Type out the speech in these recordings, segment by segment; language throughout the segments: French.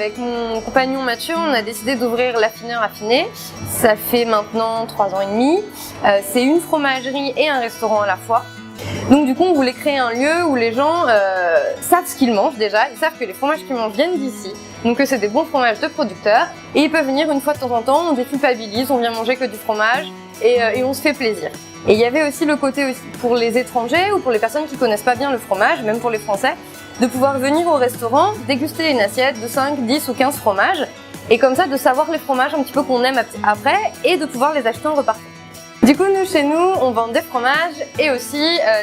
avec mon compagnon Mathieu, on a décidé d'ouvrir l'affineur affiné. Ça fait maintenant 3 ans et demi. C'est une fromagerie et un restaurant à la fois. Donc du coup, on voulait créer un lieu où les gens savent ce qu'ils mangent déjà. Ils savent que les fromages qu'ils mangent viennent d'ici, donc que c'est des bons fromages de producteurs. Et ils peuvent venir une fois de temps en temps, on déculpabilise, on vient manger que du fromage et on se fait plaisir. Et il y avait aussi le côté aussi pour les étrangers ou pour les personnes qui connaissent pas bien le fromage, même pour les Français, de pouvoir venir au restaurant, déguster une assiette de 5, 10 ou 15 fromages, et comme ça de savoir les fromages un petit peu qu'on aime après et de pouvoir les acheter en repartant. Du coup, nous, chez nous, on vend des fromages et aussi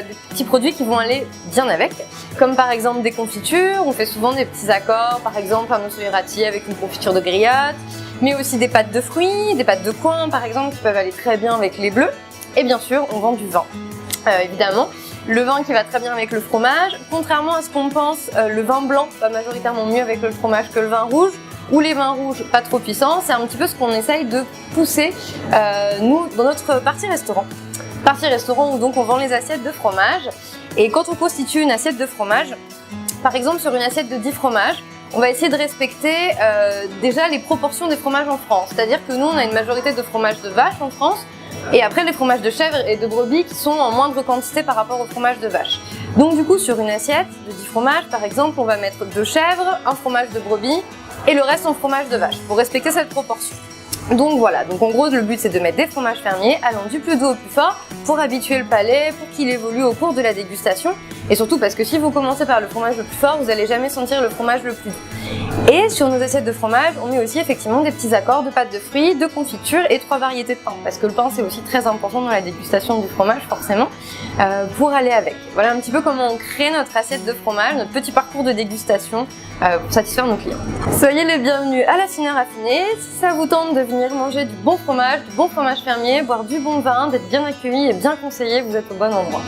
des petits produits qui vont aller bien avec, comme par exemple des confitures. On fait souvent des petits accords, par exemple un ossoliera avec une confiture de griotte, mais aussi des pâtes de fruits, des pâtes de coin par exemple, qui peuvent aller très bien avec les bleus. Et bien sûr, on vend du vin, évidemment. Le vin qui va très bien avec le fromage. Contrairement à ce qu'on pense, le vin blanc va majoritairement mieux avec le fromage que le vin rouge, ou les vins rouges pas trop puissants. C'est un petit peu ce qu'on essaye de pousser, nous, dans notre partie restaurant. Partie restaurant où donc on vend les assiettes de fromage. Et quand on constitue une assiette de fromage, par exemple sur une assiette de 10 fromages, on va essayer de respecter déjà les proportions des fromages en France. C'est-à-dire que nous, on a une majorité de fromages de vache en France, et après les fromages de chèvre et de brebis qui sont en moindre quantité par rapport aux fromages de vache. Donc du coup, sur une assiette de 10 fromages, par exemple, on va mettre 2 chèvres, un fromage de brebis et le reste en fromage de vache, pour respecter cette proportion. Donc voilà, donc en gros le but c'est de mettre des fromages fermiers allant du plus doux au plus fort pour habituer le palais, pour qu'il évolue au cours de la dégustation, et surtout parce que si vous commencez par le fromage le plus fort, vous n'allez jamais sentir le fromage le plus doux. Et sur nos assiettes de fromage, on met aussi effectivement des petits accords de pâtes de fruits, de confiture et 3 variétés de pain, parce que le pain c'est aussi très important dans la dégustation du fromage forcément, pour aller avec. Voilà un petit peu comment on crée notre assiette de fromage, notre petit parcours de dégustation pour satisfaire nos clients. Soyez les bienvenus à l'affineur affiné. Si ça vous tente de venir manger du bon fromage fermier, boire du bon vin, d'être bien accueilli et bien conseillé, vous êtes au bon endroit.